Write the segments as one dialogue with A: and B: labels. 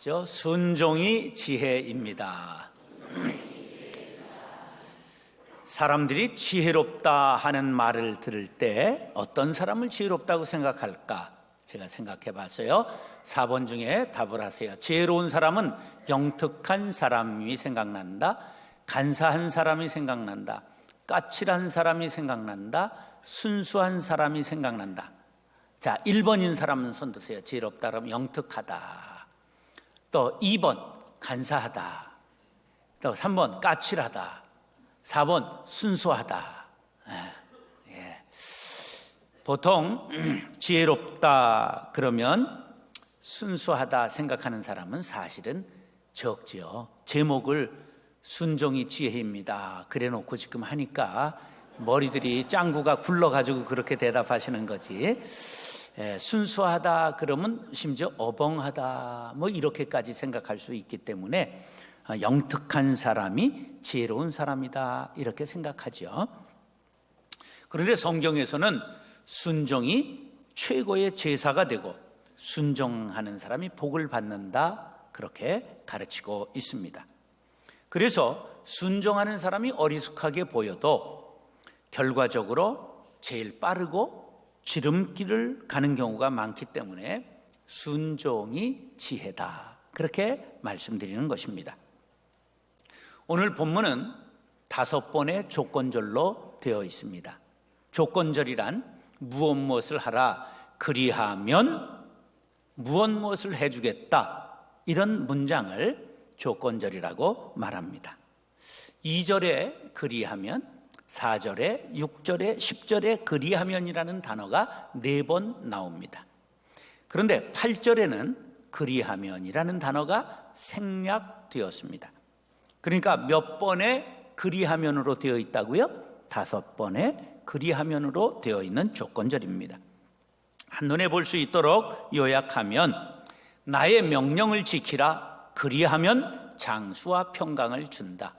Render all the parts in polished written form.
A: 하시죠. 순종이 지혜입니다. 사람들이 지혜롭다 하는 말을 들을 때 어떤 사람을 지혜롭다고 생각할까? 제가 생각해 봤어요. 4번 중에 답을 하세요. 지혜로운 사람은 영특한 사람이 생각난다, 간사한 사람이 생각난다, 까칠한 사람이 생각난다, 순수한 사람이 생각난다. 자, 1번인 사람은 손 드세요. 지혜롭다 그러면 영특하다. 또 2번 간사하다. 또 3번 까칠하다. 4번 순수하다. 보통 지혜롭다 그러면 순수하다 생각하는 사람은 사실은 적지요. 제목을 순종이 지혜입니다 그래 놓고 지금 하니까 머리들이 짱구가 굴러가지고 그렇게 대답하시는 거지. 순수하다 그러면 심지어 어벙하다 뭐 이렇게까지 생각할 수 있기 때문에 영특한 사람이 지혜로운 사람이다 이렇게 생각하죠. 그런데 성경에서는 순종이 최고의 제사가 되고 순종하는 사람이 복을 받는다 그렇게 가르치고 있습니다. 그래서 순종하는 사람이 어리숙하게 보여도 결과적으로 제일 빠르고 지름길을 가는 경우가 많기 때문에 순종이 지혜다 그렇게 말씀드리는 것입니다. 오늘 본문은 5번의 조건절로 되어 있습니다. 조건절이란 무엇을 하라 그리하면 무엇을 해주겠다 이런 문장을 조건절이라고 말합니다. 2절에 그리하면, 4절에, 6절에, 10절에 그리하면이라는 단어가 4번 나옵니다. 그런데 8절에는 그리하면이라는 단어가 생략되었습니다. 그러니까 몇 번의 그리하면으로 되어 있다고요? 5번의 그리하면으로 되어 있는 조건절입니다. 한눈에 볼 수 있도록 요약하면 나의 명령을 지키라 그리하면 장수와 평강을 준다.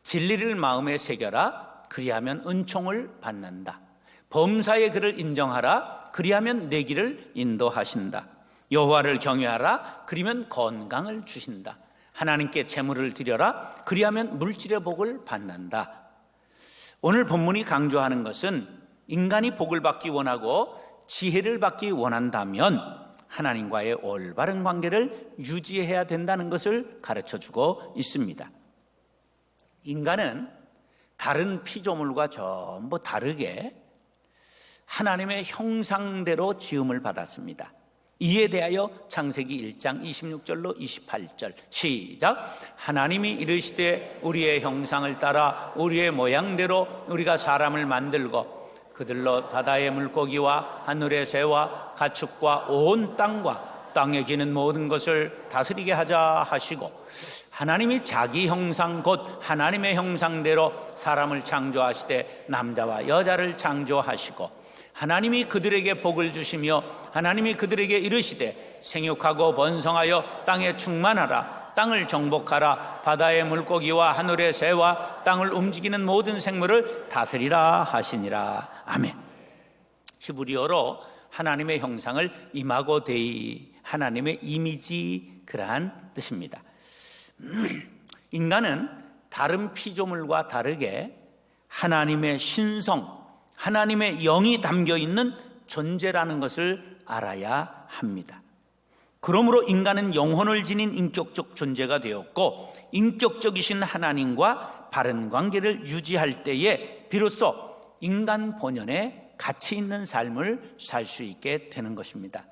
A: 진리를 마음에 새겨라 그리하면 은총을 받는다. 범사의 그를 인정하라 그리하면 내 길을 인도하신다. 여호와를 경외하라 그리면 건강을 주신다. 하나님께 제물을 드려라 그리하면 물질의 복을 받는다. 오늘 본문이 강조하는 것은 인간이 복을 받기 원하고 지혜를 받기 원한다면 하나님과의 올바른 관계를 유지해야 된다는 것을 가르쳐주고 있습니다. 인간은 다른 피조물과 전부 다르게 하나님의 형상대로 지음을 받았습니다. 이에 대하여 창세기 1장 26절로 28절 시작. 하나님이 이르시되 우리의 형상을 따라 우리의 모양대로 우리가 사람을 만들고 그들로 바다의 물고기와 하늘의 새와 가축과 온 땅과 땅에 기는 모든 것을 다스리게 하자 하시고 하나님이 자기 형상 곧 하나님의 형상대로 사람을 창조하시되 남자와 여자를 창조하시고 하나님이 그들에게 복을 주시며 하나님이 그들에게 이르시되 생육하고 번성하여 땅에 충만하라 땅을 정복하라 바다의 물고기와 하늘의 새와 땅을 움직이는 모든 생물을 다스리라 하시니라. 아멘. 히브리어로 하나님의 형상을 이마고 데이 하나님의 이미지 그러한 뜻입니다. 인간은 다른 피조물과 다르게 하나님의 신성 하나님의 영이 담겨있는 존재라는 것을 알아야 합니다. 그러므로 인간은 영혼을 지닌 인격적 존재가 되었고 인격적이신 하나님과 바른 관계를 유지할 때에 비로소 인간 본연의 가치 있는 삶을 살 수 있게 되는 것입니다.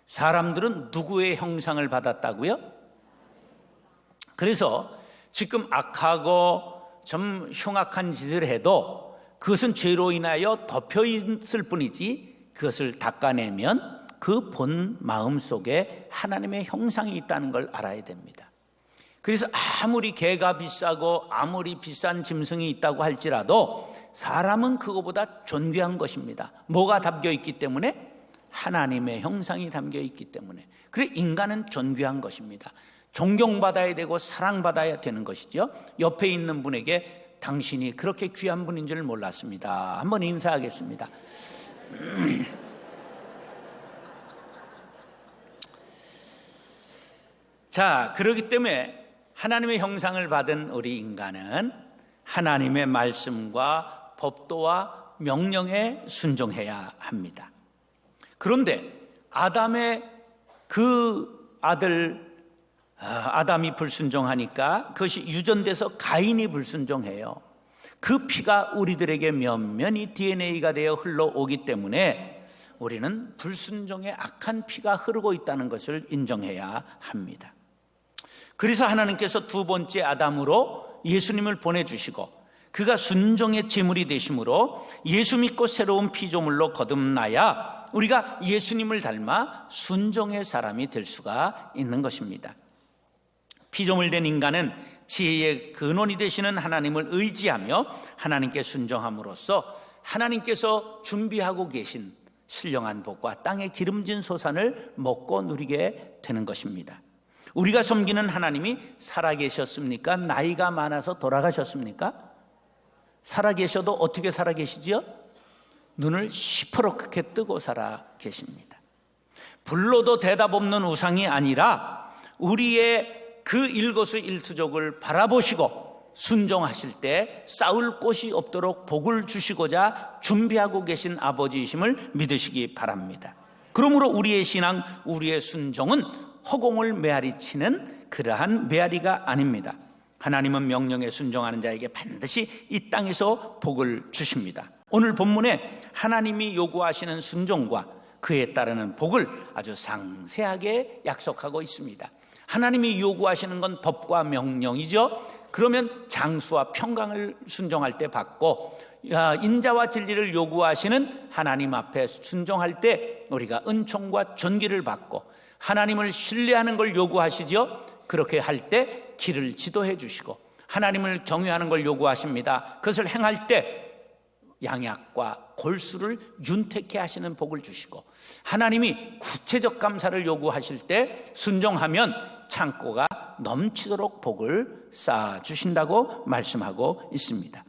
A: 사람들은 누구의 형상을 받았다고요? 그래서 지금 악하고 좀 흉악한 짓을 해도 그것은 죄로 인하여 덮여 있을 뿐이지 그것을 닦아내면 그 본 마음 속에 하나님의 형상이 있다는 걸 알아야 됩니다. 그래서 아무리 개가 비싸고 아무리 비싼 짐승이 있다고 할지라도 사람은 그거보다 존귀한 것입니다. 뭐가 담겨 있기 때문에? 하나님의 형상이 담겨 있기 때문에. 그래 인간은 존귀한 것입니다. 존경받아야 되고 사랑받아야 되는 것이죠. 옆에 있는 분에게 당신이 그렇게 귀한 분인 줄 몰랐습니다. 한번 인사하겠습니다. 자, 그렇기 때문에 하나님의 형상을 받은 우리 인간은 하나님의 말씀과 법도와 명령에 순종해야 합니다. 그런데 아담의 그 아들 아담이 불순종하니까 그것이 유전돼서 가인이 불순종해요. 그 피가 우리들에게 면면이 DNA가 되어 흘러오기 때문에 우리는 불순종의 악한 피가 흐르고 있다는 것을 인정해야 합니다. 그래서 하나님께서 두 번째 아담으로 예수님을 보내주시고 그가 순종의 제물이 되심으로 예수 믿고 새로운 피조물로 거듭나야 우리가 예수님을 닮아 순종의 사람이 될 수가 있는 것입니다. 피조물 된 인간은 지혜의 근원이 되시는 하나님을 의지하며 하나님께 순종함으로써 하나님께서 준비하고 계신 신령한 복과 땅의 기름진 소산을 먹고 누리게 되는 것입니다. 우리가 섬기는 하나님이 살아계셨습니까? 나이가 많아서 돌아가셨습니까? 살아계셔도 어떻게 살아계시지요? 눈을 시퍼렇게 뜨고 살아계십니다. 불러도 대답 없는 우상이 아니라 우리의 그 일거수일투족을 바라보시고 순종하실 때 싸울 곳이 없도록 복을 주시고자 준비하고 계신 아버지이심을 믿으시기 바랍니다. 그러므로 우리의 신앙, 우리의 순종은 허공을 메아리치는 그러한 메아리가 아닙니다. 하나님은 명령에 순종하는 자에게 반드시 이 땅에서 복을 주십니다. 오늘 본문에 하나님이 요구하시는 순종과 그에 따르는 복을 아주 상세하게 약속하고 있습니다. 하나님이 요구하시는 건 법과 명령이죠. 그러면 장수와 평강을 순종할 때 받고 인자와 진리를 요구하시는 하나님 앞에 순종할 때 우리가 은총과 존귀를 받고 하나님을 신뢰하는 걸 요구하시죠. 그렇게 할 때 길을 지도해 주시고 하나님을 경외하는 걸 요구하십니다. 그것을 행할 때 양약과 골수를 윤택케 하시는 복을 주시고 하나님이 구체적 감사를 요구하실 때 순종하면 창고가 넘치도록 복을 쌓아 주신다고 말씀하고 있습니다.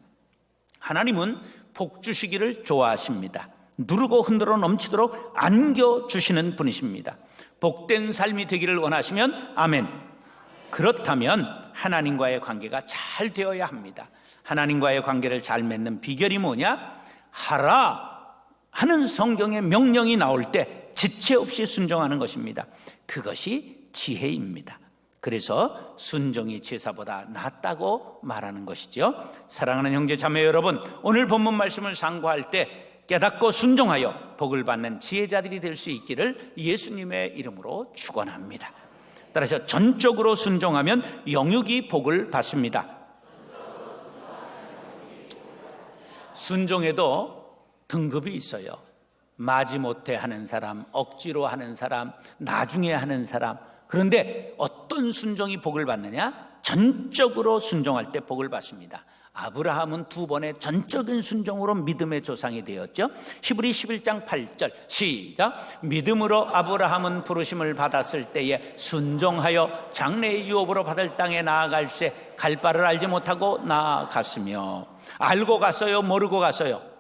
A: 하나님은 복 주시기를 좋아하십니다. 누르고 흔들어 넘치도록 안겨 주시는 분이십니다. 복된 삶이 되기를 원하시면 아멘. 그렇다면 하나님과의 관계가 잘 되어야 합니다. 하나님과의 관계를 잘 맺는 비결이 뭐냐? 하라 하는 성경의 명령이 나올 때 지체 없이 순종하는 것입니다. 그것이 지혜입니다. 그래서 순종이 제사보다 낫다고 말하는 것이죠. 사랑하는 형제 자매 여러분, 오늘 본문 말씀을 상고할 때 깨닫고 순종하여 복을 받는 지혜자들이 될 수 있기를 예수님의 이름으로 축원합니다. 따라서 전적으로 순종하면 영육이 복을 받습니다. 순종에도 등급이 있어요. 마지못해 하는 사람, 억지로 하는 사람, 나중에 하는 사람. 그런데 어떤 순종이 복을 받느냐? 전적으로 순종할 때 복을 받습니다. 아브라함은 두 번의 전적인 순종으로 믿음의 조상이 되었죠. 히브리 11장 8절 시작. 믿음으로 아브라함은 부르심을 받았을 때에 순종하여 장래의 유업으로 받을 땅에 나아갈새 갈 바를 알지 못하고 나아갔으며. 알고 갔어요? 모르고 갔어요?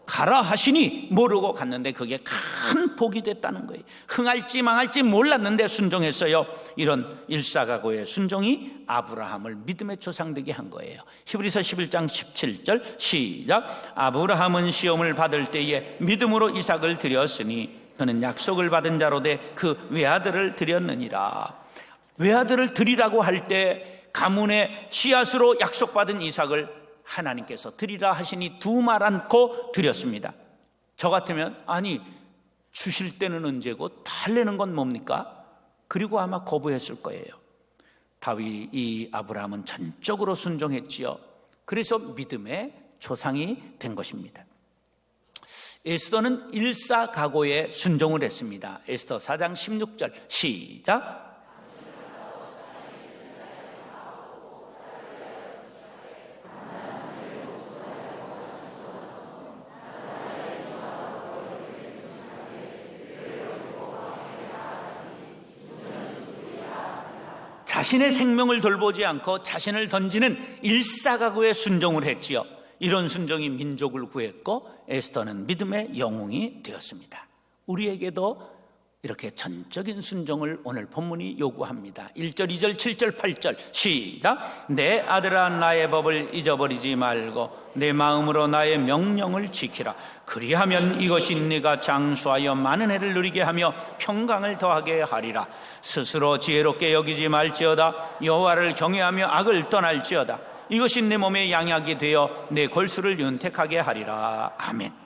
A: 가라 하시니 모르고 갔는데 그게 큰 복이 됐다는 거예요. 흥할지 망할지 몰랐는데 순종했어요. 이런 일사각오의 순종이 아브라함을 믿음의 조상 되게 한 거예요. 히브리서 11장 17절 시작. 아브라함은 시험을 받을 때에 믿음으로 이삭을 드렸으니 그는 약속을 받은 자로 돼 그 외아들을 드렸느니라. 외아들을 드리라고 할 때 가문의 씨앗으로 약속받은 이삭을 하나님께서 드리라 하시니 두 말 않고 드렸습니다. 저 같으면 아니 주실 때는 언제고 달래는 건 뭡니까? 그리고 아마 거부했을 거예요. 이 아브라함은 전적으로 순종했지요. 그래서 믿음의 조상이 된 것입니다. 에스더는 일사각오에 순종을 했습니다. 에스더 4장 16절 시작. 자신의 생명을 돌보지 않고 자신을 던지는 일사각오에 순종을 했지요. 이런 순종이 민족을 구했고 에스더는 믿음의 영웅이 되었습니다. 우리에게도 이렇게 전적인 순종을 오늘 본문이 요구합니다. 1절, 2절, 7절, 8절 시작. 내 아들아 나의 법을 잊어버리지 말고 내 마음으로 나의 명령을 지키라. 그리하면 이것이 네가 장수하여 많은 해를 누리게 하며 평강을 더하게 하리라. 스스로 지혜롭게 여기지 말지어다. 여호와를 경외하며 악을 떠날지어다. 이것이 내 몸에 양약이 되어 내 골수를 윤택하게 하리라. 아멘.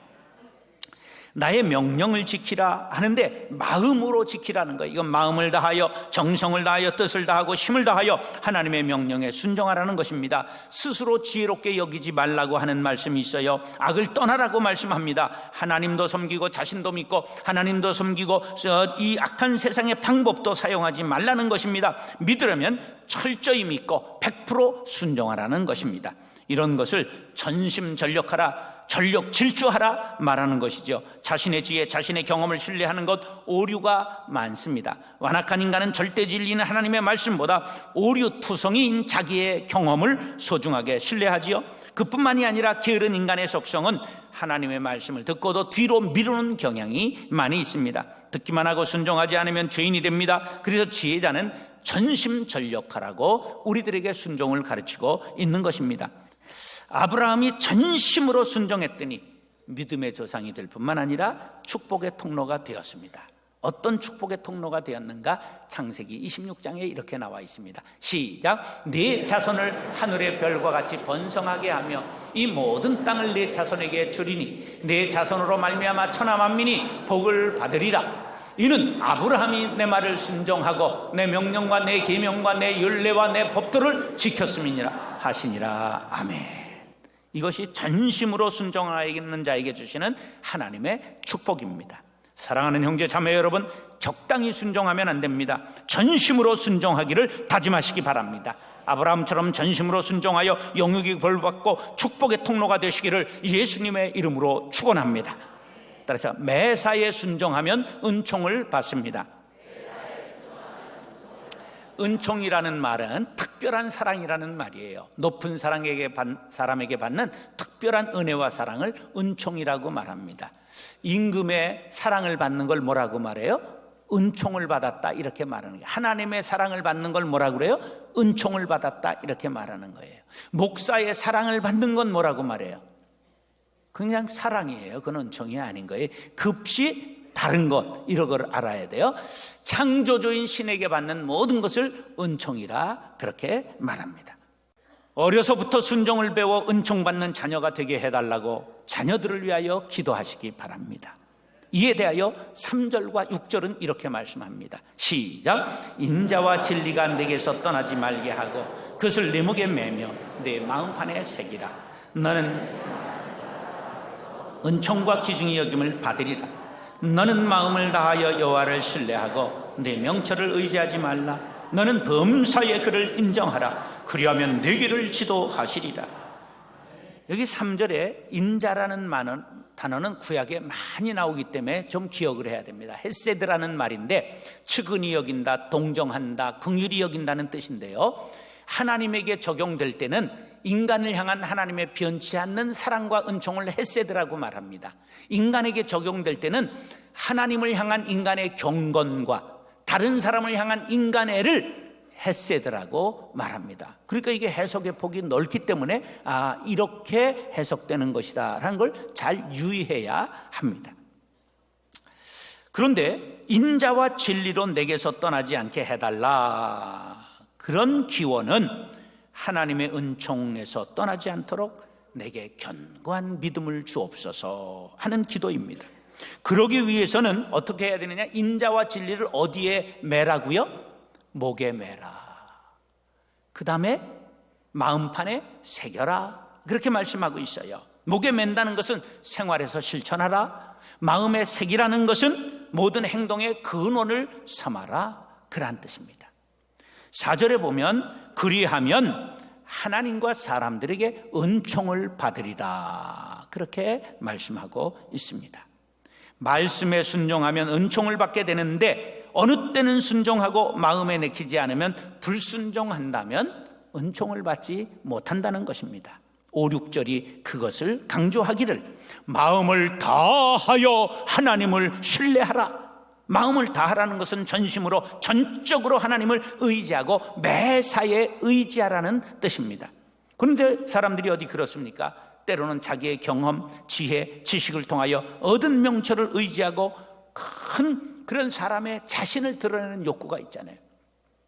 A: 나의 명령을 지키라 하는데 마음으로 지키라는 거예요. 이건 마음을 다하여 정성을 다하여 뜻을 다하고 힘을 다하여 하나님의 명령에 순종하라는 것입니다. 스스로 지혜롭게 여기지 말라고 하는 말씀이 있어요. 악을 떠나라고 말씀합니다. 하나님도 섬기고 자신도 믿고 하나님도 섬기고 이 악한 세상의 방법도 사용하지 말라는 것입니다. 믿으려면 철저히 믿고 100% 순종하라는 것입니다. 이런 것을 전심전력하라, 전력 질주하라 말하는 것이죠. 자신의 지혜, 자신의 경험을 신뢰하는 것 오류가 많습니다. 완악한 인간은 절대 진리는 하나님의 말씀보다 오류투성이인 자기의 경험을 소중하게 신뢰하지요. 그뿐만이 아니라 게으른 인간의 속성은 하나님의 말씀을 듣고도 뒤로 미루는 경향이 많이 있습니다. 듣기만 하고 순종하지 않으면 죄인이 됩니다. 그래서 지혜자는 전심전력하라고 우리들에게 순종을 가르치고 있는 것입니다. 아브라함이 전심으로 순종했더니 믿음의 조상이 될 뿐만 아니라 축복의 통로가 되었습니다. 어떤 축복의 통로가 되었는가? 창세기 26장에 이렇게 나와 있습니다. 시작. 네 자손을 하늘의 별과 같이 번성하게 하며 이 모든 땅을 네 자손에게 주리니 네 자손으로 말미암아 천하 만민이 복을 받으리라. 이는 아브라함이 내 말을 순종하고 내 명령과 내 계명과 내 율례와 내 법도를 지켰음이니라 하시니라. 아멘. 이것이 전심으로 순종하는 자에게 주시는 하나님의 축복입니다. 사랑하는 형제 자매 여러분, 적당히 순종하면 안 됩니다. 전심으로 순종하기를 다짐하시기 바랍니다. 아브라함처럼 전심으로 순종하여 영육이 벌받고 축복의 통로가 되시기를 예수님의 이름으로 축원합니다. 따라서 매사에 순종하면 은총을 받습니다. 은총이라는 말은 특별한 사랑이라는 말이에요. 높은 사람에게 받는 특별한 은혜와 사랑을 은총이라고 말합니다. 임금의 사랑을 받는 걸 뭐라고 말해요? 은총을 받았다 이렇게 말하는 거예요. 하나님의 사랑을 받는 걸 뭐라고 그래요? 은총을 받았다 이렇게 말하는 거예요. 목사의 사랑을 받는 건 뭐라고 말해요? 그냥 사랑이에요. 그건 은총이 아닌 거예요. 급시 다른 것, 이런 걸 알아야 돼요. 창조주인 신에게 받는 모든 것을 은총이라 그렇게 말합니다. 어려서부터 순종을 배워 은총받는 자녀가 되게 해달라고 자녀들을 위하여 기도하시기 바랍니다. 이에 대하여 3절과 6절은 이렇게 말씀합니다. 시작. 인자와 진리가 내게서 떠나지 말게 하고 그것을 내 목에 매며 내 마음판에 새기라. 너는 은총과 기중이 여김을 받으리라. 너는 마음을 다하여 여호와를 신뢰하고 내 명철을 의지하지 말라. 너는 범사의 그를 인정하라. 그리하면 내 길을 지도하시리라. 여기 3절에 인자라는 단어는 구약에 많이 나오기 때문에 좀 기억을 해야 됩니다. 헤세드라는 말인데 측은히 여긴다, 동정한다, 긍휼히 여긴다는 뜻인데요. 하나님에게 적용될 때는 인간을 향한 하나님의 변치 않는 사랑과 은총을 헤세드라고 말합니다. 인간에게 적용될 때는 하나님을 향한 인간의 경건과 다른 사람을 향한 인간애를 헤세드라고 말합니다. 그러니까 이게 해석의 폭이 넓기 때문에 이렇게 해석되는 것이다 라는 걸 잘 유의해야 합니다. 그런데 인자와 진리로 내게서 떠나지 않게 해달라, 그런 기원은 하나님의 은총에서 떠나지 않도록 내게 견고한 믿음을 주옵소서 하는 기도입니다. 그러기 위해서는 어떻게 해야 되느냐? 인자와 진리를 어디에 매라고요? 목에 매라. 그 다음에 마음판에 새겨라, 그렇게 말씀하고 있어요. 목에 맨다는 것은 생활에서 실천하라, 마음에 새기라는 것은 모든 행동의 근원을 삼아라, 그러한 뜻입니다. 4절에 보면 그리하면 하나님과 사람들에게 은총을 받으리라, 그렇게 말씀하고 있습니다. 말씀에 순종하면 은총을 받게 되는데 어느 때는 순종하고 마음에 내키지 않으면 불순종한다면 은총을 받지 못한다는 것입니다. 5, 6절이 그것을 강조하기를 마음을 다하여 하나님을 신뢰하라, 마음을 다하라는 것은 전심으로 전적으로 하나님을 의지하고 매사에 의지하라는 뜻입니다. 그런데 사람들이 어디 그렇습니까? 때로는 자기의 경험, 지혜, 지식을 통하여 얻은 명철을 의지하고 큰 그런 사람의 자신을 드러내는 욕구가 있잖아요.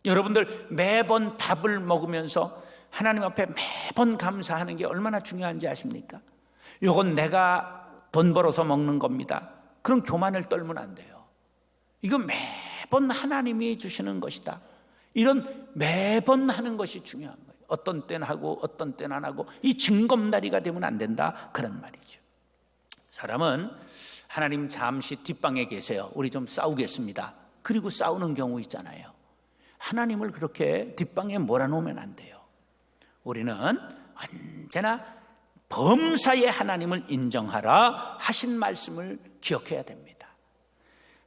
A: 여러분들 매번 밥을 먹으면서 하나님 앞에 매번 감사하는 게 얼마나 중요한지 아십니까? 이건 내가 돈 벌어서 먹는 겁니다. 그런 교만을 떨면 안 돼요. 이거 매번 하나님이 주시는 것이다. 이런 매번 하는 것이 중요한 거예요. 어떤 때는 하고 어떤 때는 안 하고 이 징검다리가 되면 안 된다, 그런 말이죠. 사람은 하나님 잠시 뒷방에 계세요. 우리 좀 싸우겠습니다. 그리고 싸우는 경우 있잖아요. 하나님을 그렇게 뒷방에 몰아놓으면 안 돼요. 우리는 언제나 범사의 하나님을 인정하라 하신 말씀을 기억해야 됩니다.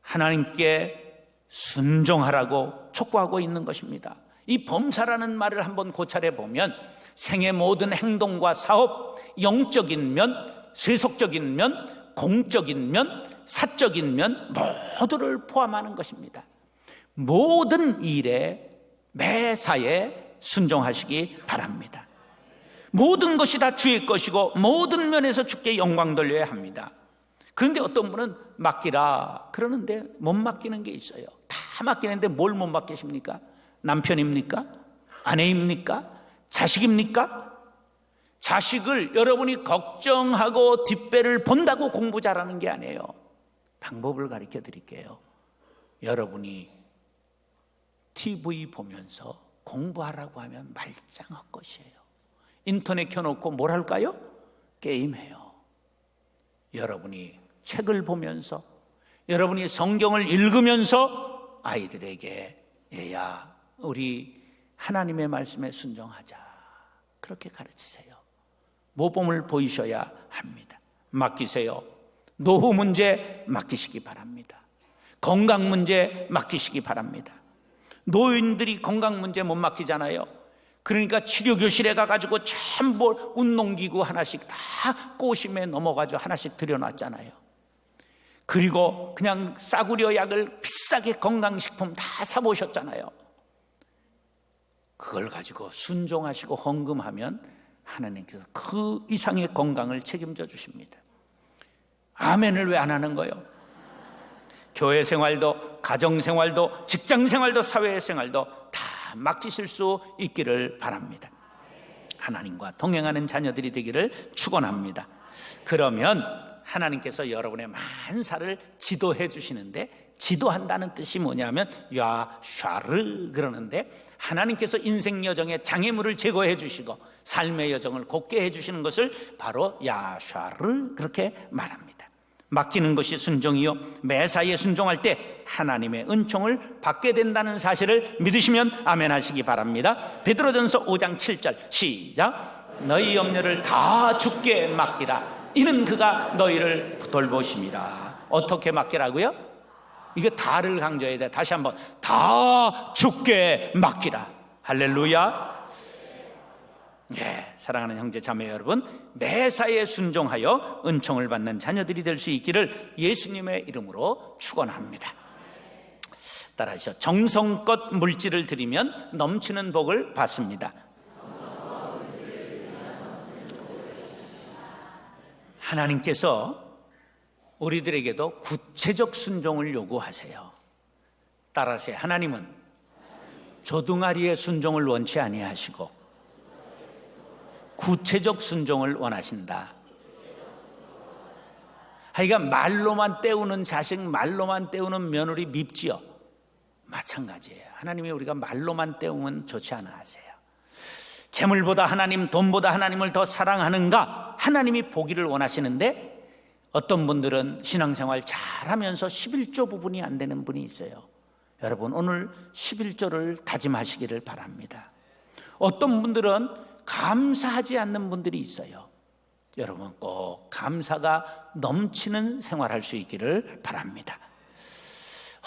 A: 하나님께 순종하라고 촉구하고 있는 것입니다. 이 범사라는 말을 한번 고찰해 보면 생의 모든 행동과 사업, 영적인 면, 세속적인 면, 공적인 면, 사적인 면 모두를 포함하는 것입니다. 모든 일에 매사에 순종하시기 바랍니다. 모든 것이 다 주의 것이고 모든 면에서 주께 영광 돌려야 합니다. 그런데 어떤 분은 맡기라 그러는데 못 맡기는 게 있어요. 다 맡기는데 뭘 못 맡기십니까? 남편입니까? 아내입니까? 자식입니까? 자식을 여러분이 걱정하고 뒷배를 본다고 공부 잘하는 게 아니에요. 방법을 가르쳐 드릴게요. 여러분이 TV 보면서 공부하라고 하면 말짱 헛것이에요. 인터넷 켜놓고 뭘 할까요? 게임해요. 여러분이 책을 보면서, 여러분이 성경을 읽으면서 아이들에게 얘야, 우리 하나님의 말씀에 순종하자, 그렇게 가르치세요. 모범을 보이셔야 합니다. 맡기세요. 노후 문제 맡기시기 바랍니다. 건강 문제 맡기시기 바랍니다. 노인들이 건강 문제 못 맡기잖아요. 그러니까 치료교실에 가가지고 전부 운동기구 하나씩 다 꼬심에 넘어가지고 하나씩 들여놨잖아요. 그리고 그냥 싸구려 약을 비싸게 건강식품 다 사보셨잖아요. 그걸 가지고 순종하시고 헌금하면 하나님께서 그 이상의 건강을 책임져 주십니다. 아멘을 왜 안 하는 거예요? 교회 생활도, 가정 생활도, 직장 생활도, 사회 생활도 다 맡기실 수 있기를 바랍니다. 하나님과 동행하는 자녀들이 되기를 축원합니다. 그러면 하나님께서 여러분의 만사를 지도해 주시는데, 지도한다는 뜻이 뭐냐면 야샤르 그러는데, 하나님께서 인생 여정의 장애물을 제거해 주시고 삶의 여정을 곱게 해 주시는 것을 바로 야샤르 그렇게 말합니다. 맡기는 것이 순종이요, 매사에 순종할 때 하나님의 은총을 받게 된다는 사실을 믿으시면 아멘 하시기 바랍니다. 베드로전서 5장 7절 시작. 너희 염려를 다 주께 맡기라. 이는 그가 너희를 돌보심이라. 어떻게 맡기라고요? 이게 다를 강조해야 돼. 다시 한번, 다 주께 맡기라. 할렐루야. 예, 사랑하는 형제 자매 여러분, 매사에 순종하여 은총을 받는 자녀들이 될 수 있기를 예수님의 이름으로 축원합니다. 따라하시죠. 정성껏 물질을 드리면 넘치는 복을 받습니다. 하나님께서 우리들에게도 구체적 순종을 요구하세요. 따라서 하나님은 조둥아리의 순종을 원치 아니하시고 구체적 순종을 원하신다. 하여간 말로만 때우는 자식, 말로만 때우는 며느리 밉지요. 마찬가지예요. 하나님이 우리가 말로만 때우면 좋지 않아 하세요. 재물보다 하나님, 돈보다 하나님을 더 사랑하는가? 하나님이 보기를 원하시는데, 어떤 분들은 신앙생활 잘하면서 11조 부분이 안 되는 분이 있어요. 여러분, 오늘 11조를 다짐하시기를 바랍니다. 어떤 분들은 감사하지 않는 분들이 있어요. 여러분, 꼭 감사가 넘치는 생활할 수 있기를 바랍니다.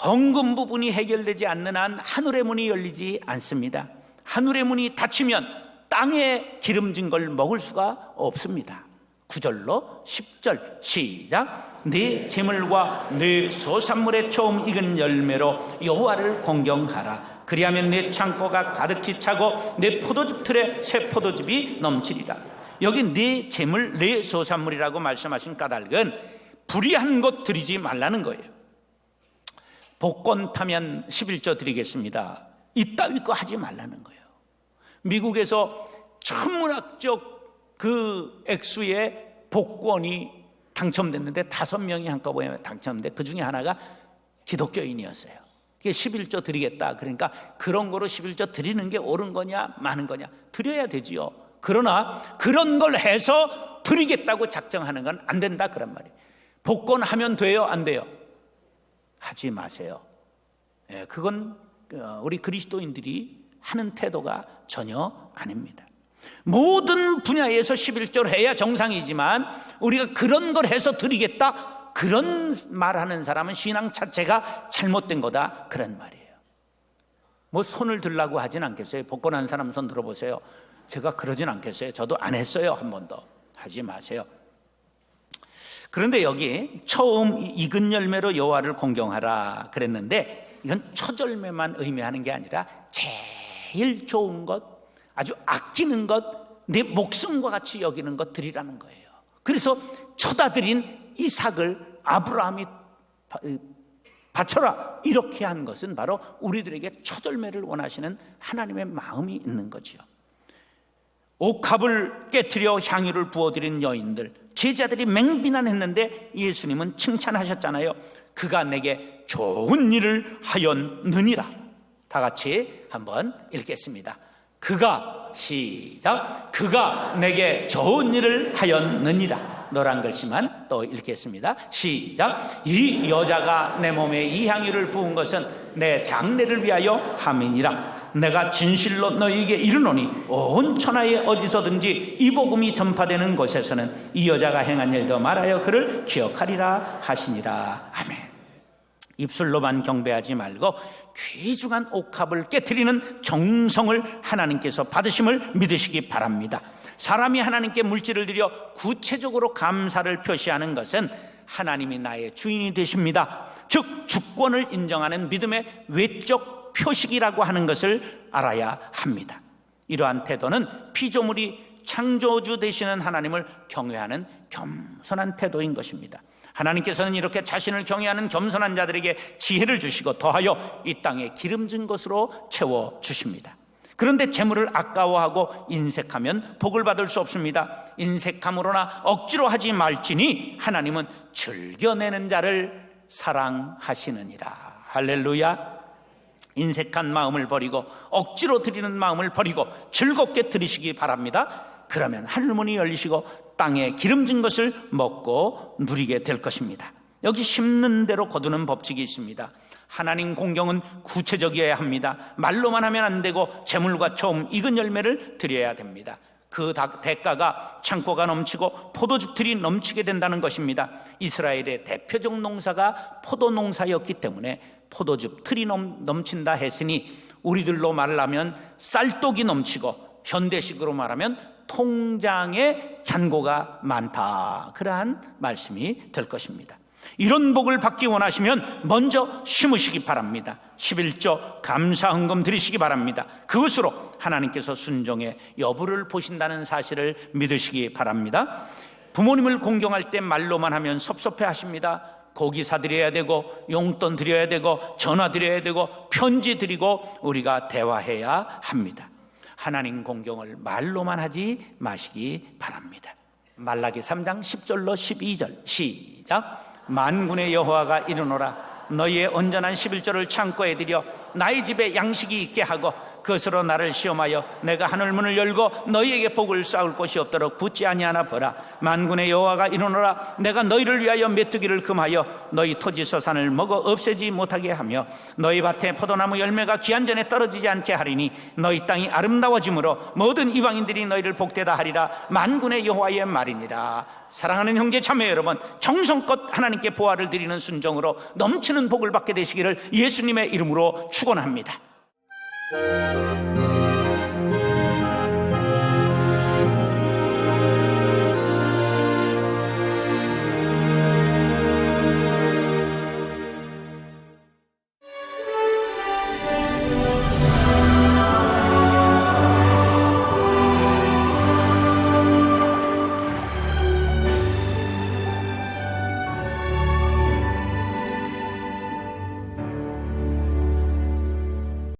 A: 헌금 부분이 해결되지 않는 한 하늘의 문이 열리지 않습니다. 하늘의 문이 닫히면 땅에 기름진 걸 먹을 수가 없습니다. 9절로 10절 시작. 네 재물과 네 소산물의 처음 익은 열매로 여호와를 공경하라. 그리하면 내 창고가 가득히 차고 내 포도즙 틀에 새 포도즙이 넘치리라. 여기 네 재물 네 소산물이라고 말씀하신 까닭은 불의한 것 드리지 말라는 거예요. 복권 타면 11조 드리겠습니다, 이따위 거 하지 말라는 거예요. 미국에서 천문학적 그 액수의 복권이 당첨됐는데 5명이 한꺼번에 당첨됐는데 그 중에 하나가 기독교인이었어요. 그게 11조 드리겠다. 그러니까 그런 거로 11조 드리는 게 옳은 거냐 마는 거냐, 드려야 되지요. 그러나 그런 걸 해서 드리겠다고 작정하는 건 안 된다 그런 말이에요. 복권 하면 돼요 안 돼요? 하지 마세요. 그건 우리 그리스도인들이 하는 태도가 전혀 아닙니다. 모든 분야에서 11조를 해야 정상이지만 우리가 그런 걸 해서 드리겠다, 그런 말하는 사람은 신앙 자체가 잘못된 거다 그런 말이에요. 뭐 손을 들라고 하진 않겠어요? 복권한 사람 손 들어보세요. 제가 그러진 않겠어요. 저도 안 했어요. 한 번도. 하지 마세요. 그런데 여기 처음 익은 열매로 여호와를 공경하라 그랬는데 이건 초절매만 의미하는 게 아니라 제일 좋은 것, 아주 아끼는 것, 내 목숨과 같이 여기는 것 드리라는 거예요. 그래서 초다드린 이삭을 아브라함이 바쳐라 이렇게 한 것은 바로 우리들에게 초절매를 원하시는 하나님의 마음이 있는 거죠. 옥합을 깨트려 향유를 부어드린 여인들, 제자들이 맹비난했는데 예수님은 칭찬하셨잖아요. 그가 내게 좋은 일을 하였느니라. 다 같이 한번 읽겠습니다. 그가, 시작, 그가 내게 좋은 일을 하였느니라. 노란 글씨만 또 읽겠습니다. 시작. 이 여자가 내 몸에 이 향유를 부은 것은 내 장례를 위하여 함이니라. 내가 진실로 너희에게 이르노니 온 천하에 어디서든지 이 복음이 전파되는 곳에서는 이 여자가 행한 일도 말하여 그를 기억하리라 하시니라. 아멘. 입술로만 경배하지 말고 귀중한 옥합을 깨트리는 정성을 하나님께서 받으심을 믿으시기 바랍니다. 사람이 하나님께 물질을 드려 구체적으로 감사를 표시하는 것은 하나님이 나의 주인이 되십니다, 즉 주권을 인정하는 믿음의 외적 표식이라고 하는 것을 알아야 합니다. 이러한 태도는 피조물이 창조주 되시는 하나님을 경외하는 겸손한 태도인 것입니다. 하나님께서는 이렇게 자신을 경외하는 겸손한 자들에게 지혜를 주시고 더하여 이 땅에 기름진 것으로 채워주십니다. 그런데 재물을 아까워하고 인색하면 복을 받을 수 없습니다. 인색함으로나 억지로 하지 말지니 하나님은 즐겨내는 자를 사랑하시느니라. 할렐루야. 인색한 마음을 버리고 억지로 드리는 마음을 버리고 즐겁게 드리시기 바랍니다. 그러면 하늘문이 열리시고 땅에 기름진 것을 먹고 누리게 될 것입니다. 여기 심는 대로 거두는 법칙이 있습니다. 하나님 공경은 구체적이어야 합니다. 말로만 하면 안 되고 재물과 처음 익은 열매를 드려야 됩니다. 그 대가가 창고가 넘치고 포도즙들이 넘치게 된다는 것입니다. 이스라엘의 대표적 농사가 포도 농사였기 때문에 포도즙 틀이 넘친다 했으니 우리들로 말하면 쌀떡이 넘치고 현대식으로 말하면 통장에 잔고가 많다, 그러한 말씀이 될 것입니다. 이런 복을 받기 원하시면 먼저 심으시기 바랍니다. 11조 감사헌금 드리시기 바랍니다. 그것으로 하나님께서 순종의 여부를 보신다는 사실을 믿으시기 바랍니다. 부모님을 공경할 때 말로만 하면 섭섭해 하십니다. 고기 사드려야 되고 용돈 드려야 되고 전화 드려야 되고 편지 드리고 우리가 대화해야 합니다. 하나님 공경을 말로만 하지 마시기 바랍니다. 말라기 3장 10절로 12절 시작. 만군의 여호와가 이르노라. 너희의 온전한 11조를 창고에 들여 나의 집에 양식이 있게 하고 그것으로 나를 시험하여 내가 하늘문을 열고 너희에게 복을 쌓을 곳이 없도록 붙지 아니하나 보라. 만군의 여호와가 이르노라. 내가 너희를 위하여 메뚜기를 금하여 너희 토지 소산을 먹어 없애지 못하게 하며 너희 밭에 포도나무 열매가 기한전에 떨어지지 않게 하리니 너희 땅이 아름다워짐으로 모든 이방인들이 너희를 복되다 하리라. 만군의 여호와의 말이니라. 사랑하는 형제 자매 여러분, 정성껏 하나님께 보화를 드리는 순종으로 넘치는 복을 받게 되시기를 예수님의 이름으로 축원합니다.